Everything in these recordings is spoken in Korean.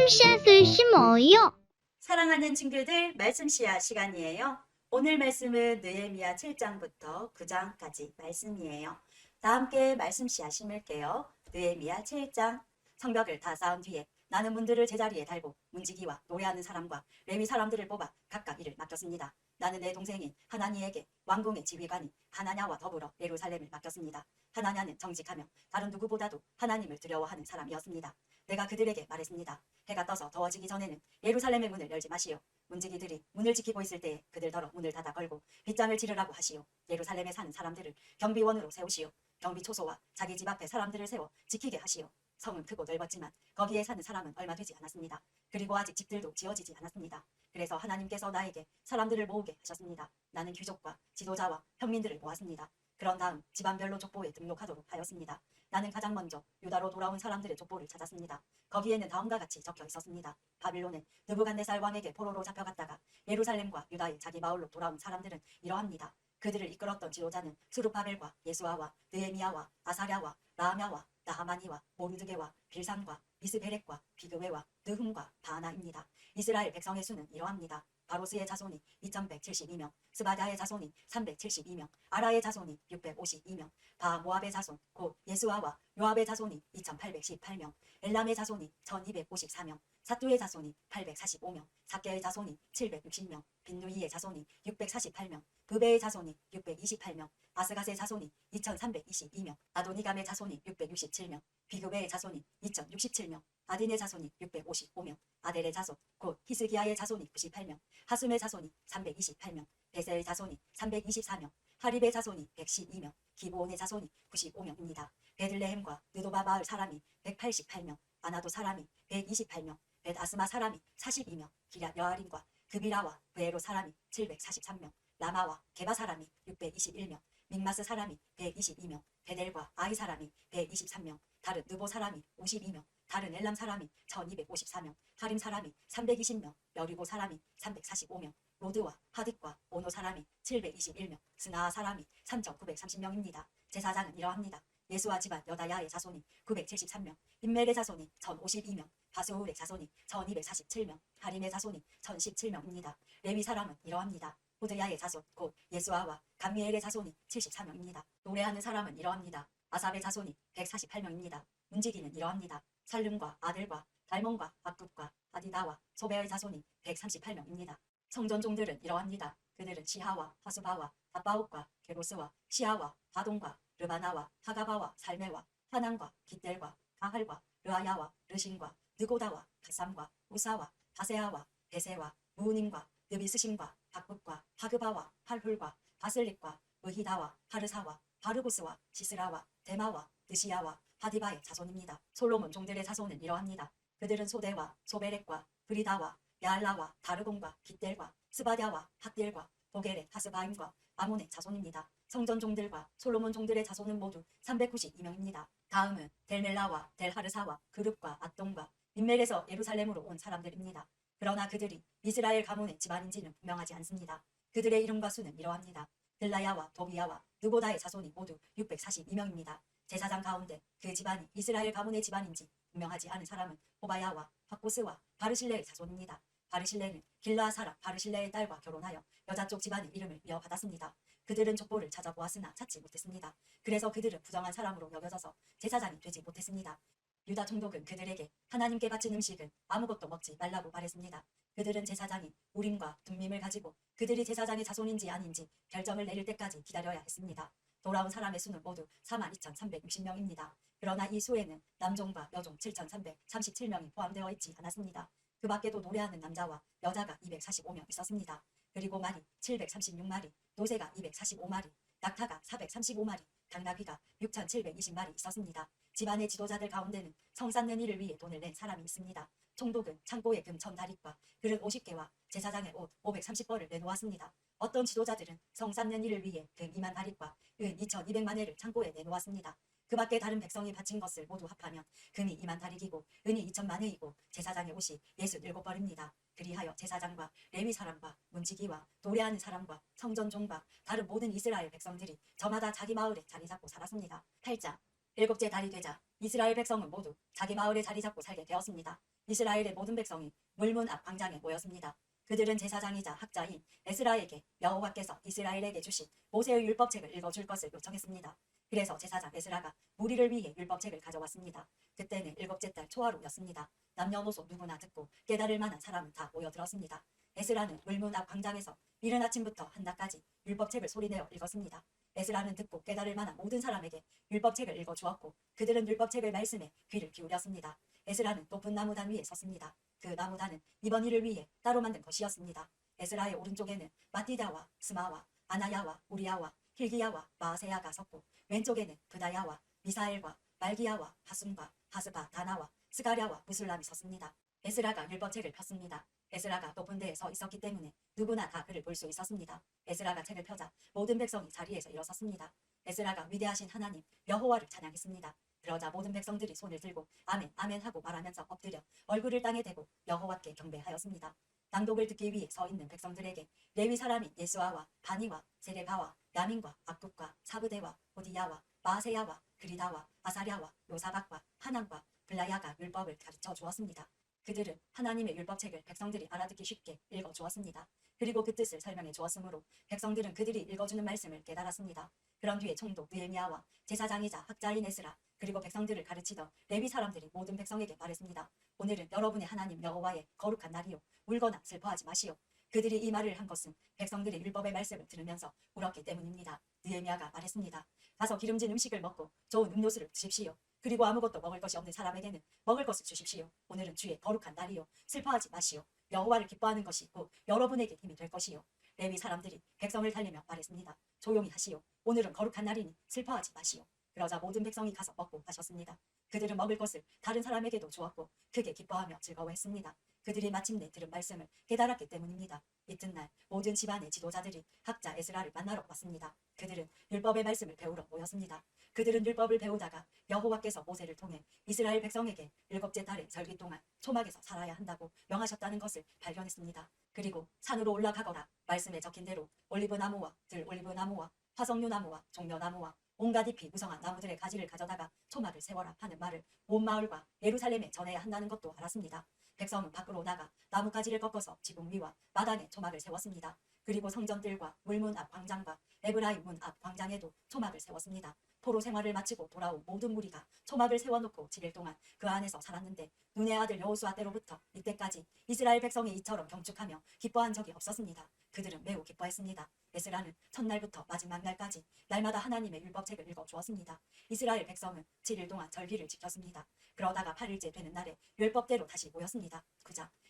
말씀 씨앗을 심어요. 사랑하는 친구들, 말씀 씨앗 시간이에요. 오늘 말씀은 느헤미야 7장부터 9장까지 말씀이에요. 다 함께 말씀 씨앗 심을게요. 느헤미야 7장. 성벽을 다 쌓은 뒤에 나는 문들을 제자리에 달고 문지기와 노래하는 사람과 레위 사람들을 뽑아 각각 일을 맡겼습니다. 나는 내 동생인 하나니에게 왕궁의 지휘관인 하나냐와 더불어 예루살렘을 맡겼습니다. 하나냐는 정직하며 다른 누구보다도 하나님을 두려워하는 사람이었습니다. 내가 그들에게 말했습니다. 해가 떠서 더워지기 전에는 예루살렘의 문을 열지 마시오. 문지기들이 문을 지키고 있을 때에 그들더러 문을 닫아 걸고 빗장을 치르라고 하시오. 예루살렘에 사는 사람들을 경비원으로 세우시오. 경비 초소와 자기 집 앞에 사람들을 세워 지키게 하시오. 성은 크고 넓었지만 거기에 사는 사람은 얼마 되지 않았습니다. 그리고 아직 집들도 지어지지 않았습니다. 그래서 하나님께서 나에게 사람들을 모으게 하셨습니다. 나는 귀족과 지도자와 평민들을 모았습니다. 그런 다음 집안별로 족보에 등록하도록 하였습니다. 나는 가장 먼저 유다로 돌아온 사람들의 족보를 찾았습니다. 거기에는 다음과 같이 적혀 있었습니다. 바빌론에 느부갓네살 왕에게 포로로 잡혀갔다가 예루살렘과 유다의 자기 마을로 돌아온 사람들은 이러합니다. 그들을 이끌었던 지도자는 스룹바벨과 예수아와 느헤미야와 아사랴와 라하냐와 나하마니와 모르드게와 빌산과 미스베렉과 비그웨와 느흠과 바나입니다. 이스라엘 백성의 수는 이러합니다. 바로스의 자손이 2172명, 스바다의 자손이 372명, 아라의 자손이 652명, 바모압의 자손 곧 예수아와 요압의 자손이 2818명, 엘람의 자손이 1254명, 사뚜의 자손이 845명, 삭개의 자손이 760명, 빈누이의 자손이 648명, 브베의 자손이 628명, 아스갓의 자손이 2322명, 아도니감의 자손이 667명, 비그베의 자손이 2067명, 아딘의 자손이 655명, 아델의 자손 곧 히스기야의 자손이 98명, 하숨의 자손이 328명, 베세의 자손이 324명, 하립의 자손이 112명, 기브온의 자손이 95명입니다. 베들레헴과 느도바 마을 사람이 188명, 아나도 사람이 128명, 벳아스마 사람이 42명, 기럇 여아림과 그비라와 브에로 사람이 743명, 라마와 게바 사람이 621명, 믹마스 사람이 122명, 베델과 아이 사람이 123명, 다른 느보 사람이 52명, 다른 엘람 사람이 1254명, 하림 사람이 320명, 여리고 사람이 345명, 로드와 하딕과 오노 사람이 721명, 스나아 사람이 3930명입니다. 제사장은 이러합니다. 예수와 집안 여다야의 자손이 973명, 임멜의 자손이 1052명, 바스울의 자손이 1247명, 하림의 자손이 1017명입니다. 레위 사람은 이러합니다. 호드야의 자손 곧 예수아와 감미엘의 자손이 74명입니다. 노래하는 사람은 이러합니다. 아삽의 자손이 148명입니다. 문지기는 이러합니다. 살름과 아들과 달몬과 악굽과 아디다와 소베의 자손이 138명입니다. 성전종들은 이러합니다. 그들은 시하와 하수바와 아바옥과 게로스와 시아와 바동과 르바나와 하가바와 살메와 하난과 깃델과 가할과 르아야와 르신과 느고다와 가삼과 우사와 바세아와 베세와 무우님과 느비스심과 박국과 하그바와 할훌과 바슬릭과 의히다와 하르사와 바르구스와 시스라와 데마와 드시야와 하디바의 자손입니다. 솔로몬 종들의 자손은 이러합니다. 그들은 소대와 소베렉과 브리다와 야알라와 다르곤과 깃델과 스바랴와 핫딜과 보게렛 하스바임과 아몬의 자손입니다. 성전 종들과 솔로몬 종들의 자손은 모두 392명입니다. 다음은 델멜라와 델하르사와 그룹과 앗동과 민멜에서 예루살렘으로 온 사람들입니다. 그러나 그들이 이스라엘 가문의 집안인지는 분명하지 않습니다. 그들의 이름과 수는 이러합니다. 들라야와 도비야와 느보다의 자손이 모두 642명입니다. 제사장 가운데 그 집안이 이스라엘 가문의 집안인지 분명하지 않은 사람은 호바야와 박고스와 바르실레의 자손입니다. 바르실레는 길라 사람 바르실레의 딸과 결혼하여 여자 쪽 집안의 이름을 이어받았습니다. 그들은 족보를 찾아보았으나 찾지 못했습니다. 그래서 그들은 부정한 사람으로 여겨져서 제사장이 되지 못했습니다. 유다 총독은 그들에게 하나님께 바친 음식은 아무것도 먹지 말라고 말했습니다. 그들은 제사장이 우림과 둠밈을 가지고 그들이 제사장의 자손인지 아닌지 결정을 내릴 때까지 기다려야 했습니다. 돌아온 사람의 수는 모두 42,360명입니다. 그러나 이 수에는 남종과 여종 7,337명이 포함되어 있지 않았습니다. 그 밖에도 노래하는 남자와 여자가 245명 있었습니다. 그리고 말이 736마리, 노새가 245마리, 낙타가 435마리, 당나귀가 6,720마리 있었습니다. 집안의 지도자들 가운데는 성 쌓는 일을 위해 돈을 낸 사람이 있습니다. 총독은 창고에 금 1000다리과 그릇 50개와 제사장의 옷 530벌을 내놓았습니다. 어떤 지도자들은 성 쌓는 일을 위해 금 2만 다리과 은 2200만 회를 창고에 내놓았습니다. 그 밖에 다른 백성이 바친 것을 모두 합하면 금이 2만 다리이고 은이 2000만 회이고 제사장의 옷이 67벌입니다. 그리하여 제사장과 레위 사람과 문지기와 노래하는 사람과 성전종과 다른 모든 이스라엘 백성들이 저마다 자기 마을에 자리 잡고 살았습니다. 8장 일곱째 달이 되자 이스라엘 백성은 모두 자기 마을에 자리 잡고 살게 되었습니다. 이스라엘의 모든 백성이 물문 앞 광장에 모였습니다. 그들은 제사장이자 학자인 에스라에게 여호와께서 이스라엘에게 주신 모세의 율법책을 읽어줄 것을 요청했습니다. 그래서 제사장 에스라가 무리를 위해 율법책을 가져왔습니다. 그때는 일곱째 달 초하루였습니다. 남녀노소 누구나 듣고 깨달을 만한 사람은 다 모여들었습니다. 에스라는 물문 앞 광장에서 이른 아침부터 한낮까지 율법책을 소리내어 읽었습니다. 에스라는 듣고 깨달을 만한 모든 사람에게 율법책을 읽어주었고 그들은 율법책의 말씀에 귀를 기울였습니다. 에스라는 높은 나무단 위에 섰습니다. 그 나무단은 이번 일을 위해 따로 만든 것이었습니다. 에스라의 오른쪽에는 마띠다와 스마와 아나야와 우리야와 힐기야와 마아세야가 섰고 왼쪽에는 브다야와 미사엘과 말기야와 하숨과 하스바 다나와 스가랴와 무술람이 섰습니다. 에스라가 율법책을 폈습니다. 에스라가 높은 데에 서 있었기 때문에 누구나 다 그를 볼 수 있었습니다. 에스라가 책을 펴자 모든 백성이 자리에서 일어섰습니다. 에스라가 위대하신 하나님 여호와를 찬양했습니다. 그러자 모든 백성들이 손을 들고 아멘 아멘 하고 말하면서 엎드려 얼굴을 땅에 대고 여호와께 경배하였습니다. 낭독을 듣기 위해 서 있는 백성들에게 레위 사람인 예수아와 바니와 세레바와 야민과 악국과 사브데와 호디야와 마아세야와 그리다와 아사랴와 요사박과 하난과 블라야가 율법을 가르쳐 주었습니다. 그들은 하나님의 율법책을 백성들이 알아듣기 쉽게 읽어주었습니다. 그리고 그 뜻을 설명해 주었으므로 백성들은 그들이 읽어주는 말씀을 깨달았습니다. 그런 뒤에 총독 느헤미야와 제사장이자 학자인 에스라 그리고 백성들을 가르치던 레위 사람들이 모든 백성에게 말했습니다. 오늘은 여러분의 하나님 여호와의 거룩한 날이요. 울거나 슬퍼하지 마시오. 그들이 이 말을 한 것은 백성들이 율법의 말씀을 들으면서 울었기 때문입니다. 느헤미야가 말했습니다. 가서 기름진 음식을 먹고 좋은 음료수를 드십시오. 그리고 아무것도 먹을 것이 없는 사람에게는 먹을 것을 주십시오. 오늘은 주의 거룩한 날이요. 슬퍼하지 마시오. 여호와를 기뻐하는 것이 곧 여러분에게 힘이 될 것이요. 레위 사람들이 백성을 달래며 말했습니다. 조용히 하시오. 오늘은 거룩한 날이니 슬퍼하지 마시오. 그러자 모든 백성이 가서 먹고 마셨습니다. 그들은 먹을 것을 다른 사람에게도 주었고 크게 기뻐하며 즐거워했습니다. 그들이 마침내 들은 말씀을 깨달았기 때문입니다. 이튿날 모든 집안의 지도자들이 학자 에스라를 만나러 왔습니다. 그들은 율법의 말씀을 배우러 모였습니다. 그들은 율법을 배우다가 여호와께서 모세를 통해 이스라엘 백성에게 일곱째 달의 절기 동안 초막에서 살아야 한다고 명하셨다는 것을 발견했습니다. 그리고 산으로 올라가거라 말씀에 적힌 대로 올리브나무와 들올리브나무와 화석류나무와 종려나무와 온갖 잎이 무성한 나무들의 가지를 가져다가 초막을 세워라 하는 말을 온 마을과 예루살렘에 전해야 한다는 것도 알았습니다. 백성은 밖으로 나가 나뭇가지를 꺾어서 지붕 위와 마당에 초막을 세웠습니다. 그리고 성전들과 물문 앞 광장과 에브라임 문 앞 광장에도 초막을 세웠습니다. 포로 생활을 마치고 돌아온 모든 무리가 초막을 세워놓고 7일 동안 그 안에서 살았는데 눈의 아들 여호수아 때로부터 이때까지 이스라엘 백성이 이처럼 경축하며 기뻐한 적이 없었습니다. 그들은 매우 기뻐했습니다. 에스라는 첫날부터 마지막 날까지 날마다 하나님의 율법책을 읽어주었습니다. 이스라엘 백성은 7일 동안 절기를 지켰습니다. 그러다가 8일째 되는 날에 율법대로 다시 모였습니다.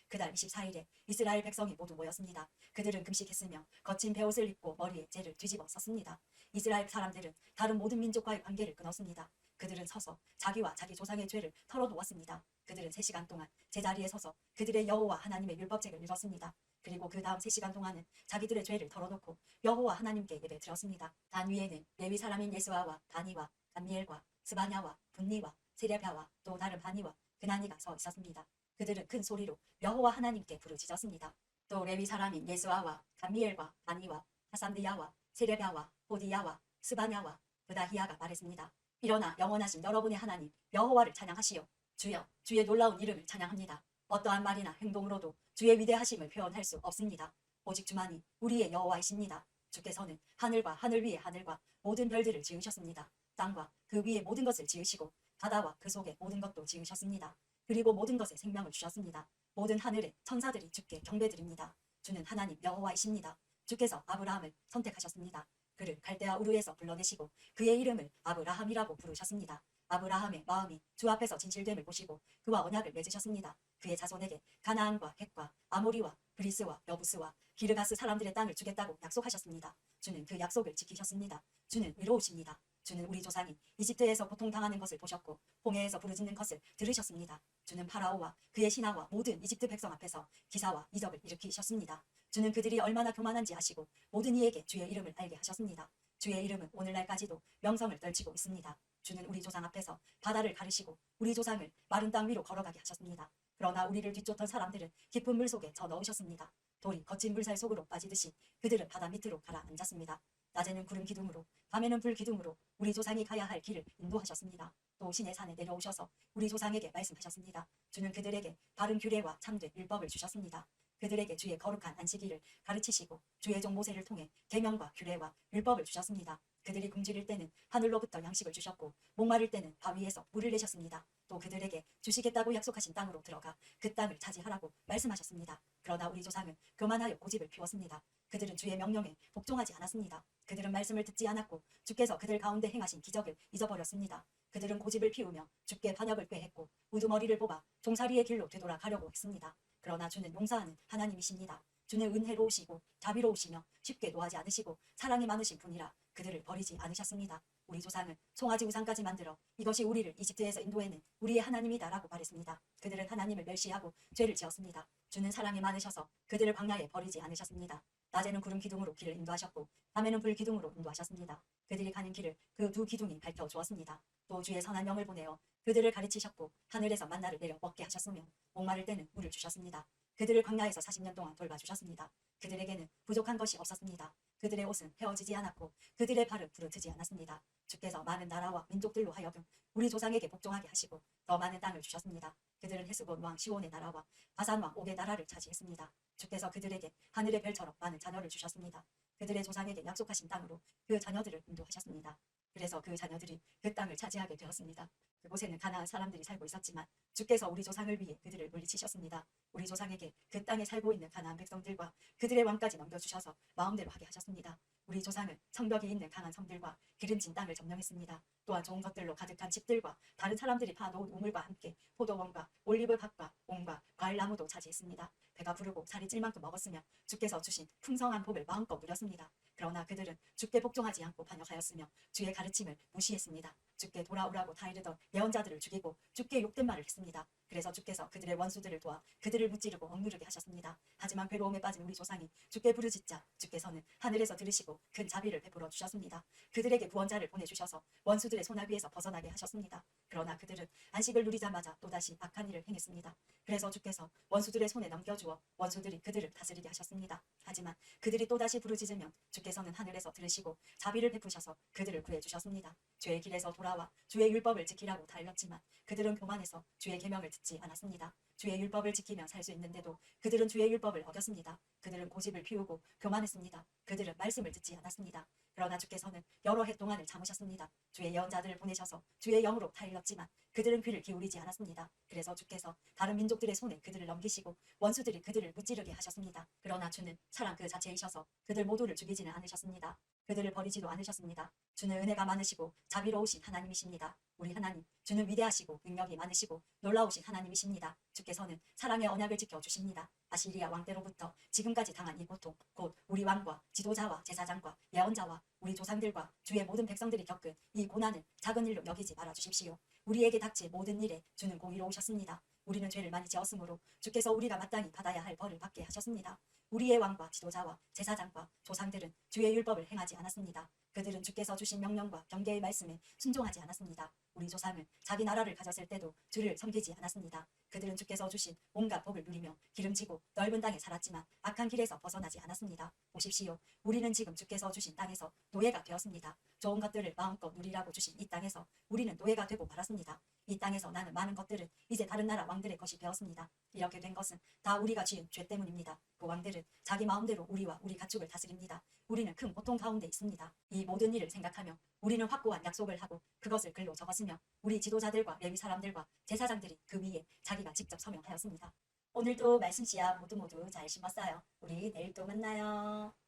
그달 24일에 이스라엘 백성이 모두 모였습니다. 그들은 금식했으며 거친 베옷을 입고 머리에 젤을 뒤집어 썼습니다. 이스라엘 사람들은 다른 모든 민족과의 관계를 끊었습니다. 그들은 서서 자기와 자기 조상의 죄를 털어놓았습니다. 그들은 3시간 동안 제자리에 서서 그들의 여호와 하나님의 율법책을 읽었습니다. 그리고 그 다음 3시간 동안은 자기들의 죄를 털어놓고 여호와 하나님께 예배 드렸습니다. 단 위에는 레위 사람인 예수아와 바니와 감미엘과 스바냐와 분니와 세레랴와 또 다른 바니와 그나니가 서 있었습니다. 그들은 큰 소리로 여호와 하나님께 부르짖었습니다. 또 레위 사람인 예수아와 감미엘과 바니와 하삼디야와 세레랴와 호디야와 스바냐와 브다히야가 말했습니다. 일어나 영원하신 여러분의 하나님 여호와를 찬양하시오. 주여 주의 놀라운 이름을 찬양합니다. 어떠한 말이나 행동으로도 주의 위대하심을 표현할 수 없습니다. 오직 주만이 우리의 여호와이십니다. 주께서는 하늘과 하늘 위의 하늘과 모든 별들을 지으셨습니다. 땅과 그 위에 모든 것을 지으시고 바다와 그 속에 모든 것도 지으셨습니다. 그리고 모든 것에 생명을 주셨습니다. 모든 하늘의 천사들이 주께 경배드립니다. 주는 하나님 여호와이십니다. 주께서 아브라함을 선택하셨습니다. 그를 갈대아 우르에서 불러내시고 그의 이름을 아브라함이라고 부르셨습니다. 아브라함의 마음이 주 앞에서 진실됨을 보시고 그와 언약을 맺으셨습니다. 그의 자손에게 가나안과 헷과 아모리와 브리스와 여부스와 기르가스 사람들의 땅을 주겠다고 약속하셨습니다. 주는 그 약속을 지키셨습니다. 주는 의로우십니다. 주는 우리 조상이 이집트에서 고통당하는 것을 보셨고 홍해에서 부르짖는 것을 들으셨습니다. 주는 파라오와 그의 신하와 모든 이집트 백성 앞에서 기사와 이적을 일으키셨습니다. 주는 그들이 얼마나 교만한지 아시고 모든 이에게 주의 이름을 알게 하셨습니다. 주의 이름은 오늘날까지도 명성을 떨치고 있습니다. 주는 우리 조상 앞에서 바다를 가르시고 우리 조상을 마른 땅 위로 걸어가게 하셨습니다. 그러나 우리를 뒤쫓던 사람들은 깊은 물 속에 쳐 넣으셨습니다. 돌이 거친 물살 속으로 빠지듯이 그들은 바다 밑으로 가라앉았습니다. 낮에는 구름 기둥으로 밤에는 불 기둥으로 우리 조상이 가야 할 길을 인도하셨습니다. 또 신의 산에 내려오셔서 우리 조상에게 말씀하셨습니다. 주는 그들에게 바른 규례와 참된 율법을 주셨습니다. 그들에게 주의 거룩한 안식일을 가르치시고 주의 종 모세를 통해 계명과 규례와 율법을 주셨습니다. 그들이 굶주릴 때는 하늘로부터 양식을 주셨고 목마를 때는 바위에서 물을 내셨습니다. 또 그들에게 주시겠다고 약속하신 땅으로 들어가 그 땅을 차지하라고 말씀하셨습니다. 그러나 우리 조상은 교만하여 고집을 피웠습니다. 그들은 주의 명령에 복종하지 않았습니다. 그들은 말씀을 듣지 않았고 주께서 그들 가운데 행하신 기적을 잊어버렸습니다. 그들은 고집을 피우며 주께 반역을 꾀했고 우두머리를 뽑아 종살이의 길로 되돌아가려고 했습니다. 그러나 주는 용서하는 하나님이십니다. 주는 은혜로우시고 자비로우시며 쉽게 노하지 않으시고 사랑이 많으신 분이라 그들을 버리지 않으셨습니다. 우리 조상은 송아지 우상까지 만들어 이것이 우리를 이집트에서 인도해낸 우리의 하나님이다라고 말했습니다. 그들은 하나님을 멸시하고 죄를 지었습니다. 주는 사랑이 많으셔서 그들을 광야에 버리지 않으셨습니다. 낮에는 구름 기둥으로 길을 인도하셨고 밤에는 불 기둥으로 인도하셨습니다. 그들이 가는 길을 그 두 기둥이 밝혀주었습니다. 또 주의 선한 영을 보내어 그들을 가르치셨고 하늘에서 만나를 내려 먹게 하셨으며 목마를 때는 물을 주셨습니다. 그들을 광야에서 40년 동안 돌봐주셨습니다. 그들에게는 부족한 것이 없었습니다. 그들의 옷은 헤어지지 않았고 그들의 발은 부르트지 않았습니다. 주께서 많은 나라와 민족들로 하여금 우리 조상에게 복종하게 하시고 더 많은 땅을 주셨습니다. 그들은 헤스본 왕 시온의 나라와 바산 왕 옥의 나라를 차지했습니다. 주께서 그들에게 하늘의 별처럼 많은 자녀를 주셨습니다. 그들의 조상에게 약속하신 땅으로 그 자녀들을 인도하셨습니다. 그래서 그 자녀들이 그 땅을 차지하게 되었습니다. 그곳에는 가나안 사람들이 살고 있었지만 주께서 우리 조상을 위해 그들을 물리치셨습니다. 우리 조상에게 그 땅에 살고 있는 가나안 백성들과 그들의 왕까지 넘겨주셔서 마음대로 하게 하셨습니다. 우리 조상은 성벽이 있는 강한 성들과 기름진 땅을 점령했습니다. 또한 좋은 것들로 가득한 집들과 다른 사람들이 파놓은 우물과 함께 포도원과 올리브 밭과 옥과 과일나무도 차지했습니다. 배가 부르고 살이 찔 만큼 먹었으며 주께서 주신 풍성한 복을 마음껏 누렸습니다. 그러나 그들은 주께 복종하지 않고 반역하였으며 주의 가르침을 무시했습니다. 주께 돌아오라고 타이르던 예언자들을 죽이고 주께 욕된 말을 했습니다. 그래서 주께서 그들의 원수들을 도와 그들을 무찌르고 억누르게 하셨습니다. 하지만 괴로움에 빠진 우리 조상이 주께 부르짖자 주께서는 하늘에서 들으시고 큰 자비를 베풀어 주셨습니다. 그들에게 구원자를 보내주셔서 원수들의 손아귀에서 벗어나게 하셨습니다. 그러나 그들은 안식을 누리자마자 또다시 악한 일을 행했습니다. 그래서 주께서 원수들의 손에 넘겨주어 원수들이 그들을 다스리게 하셨습니다. 하지만 그들이 또다시 부르짖으면 주께서는 하늘에서 들으시고 자비를 베푸셔서 그들을 구해주셨습니다. 죄의 길에서 돌아와 주의 율법을 지키라고 달렸지만 그들은 교만해서 주의 계명을 듣지 않았습니다. 주의 율법을 지키며 살 수 있는데도 그들은 주의 율법을 어겼습니다. 그들은 고집을 피우고 교만했습니다. 그들은 말씀을 듣지 않았습니다. 그러나 주께서는 여러 해 동안을 참으셨습니다. 주의 예언자들을 보내셔서 주의 영으로 타일렀지만 그들은 귀를 기울이지 않았습니다. 그래서 주께서 다른 민족들의 손에 그들을 넘기시고 원수들이 그들을 무찌르게 하셨습니다. 그러나 주는 사랑 그 자체이셔서 그들 모두를 죽이지는 않으셨습니다. 그들을 버리지도 않으셨습니다. 주는 은혜가 많으시고 자비로우신 하나님이십니다. 우리 하나님, 주는 위대하시고 능력이 많으시고 놀라우신 하나님이십니다. 주께서는 사랑의 언약을 지켜주십니다. 아시리아 왕 때로부터 지금까지 당한 이 고통, 곧 우리 왕과 지도자와 제사장과 예언자와 우리 조상들과 주의 모든 백성들이 겪은 이 고난을 작은 일로 여기지 말아주십시오. 우리에게 닥칠 모든 일에 주는 공의로우셨습니다. 우리는 죄를 많이 지었으므로 주께서 우리가 마땅히 받아야 할 벌을 받게 하셨습니다. 우리의 왕과 지도자와 제사장과 조상들은 주의 율법을 행하지 않았습니다. 그들은 주께서 주신 명령과 경계의 말씀에 순종하지 않았습니다. 우리 조상은 자기 나라를 가졌을 때도 주를 섬기지 않았습니다. 그들은 주께서 주신 온갖 복을 누리며 기름지고 넓은 땅에 살았지만 악한 길에서 벗어나지 않았습니다. 보십시오. 우리는 지금 주께서 주신 땅에서 노예가 되었습니다. 좋은 것들을 마음껏 누리라고 주신 이 땅에서 우리는 노예가 되고 말았습니다. 이 땅에서 나는 많은 것들은 이제 다른 나라 왕들의 것이 되었습니다. 이렇게 된 것은 다 우리가 지은 죄 때문입니다. 그 왕들은 자기 마음대로 우리와 우리 가축을 다스립니다. 우리는 큰 고통 가운데 있습니다. 이 모든 일을 생각하며 우리는 확고한 약속을 하고 그것을 글로 적었으며 우리 지도자들과 레위 사람들과 제사장들이 그 위에 자기가 직접 서명하였습니다. 오늘도 말씀 씨앗 모두 잘 심었어요. 우리 내일 또 만나요.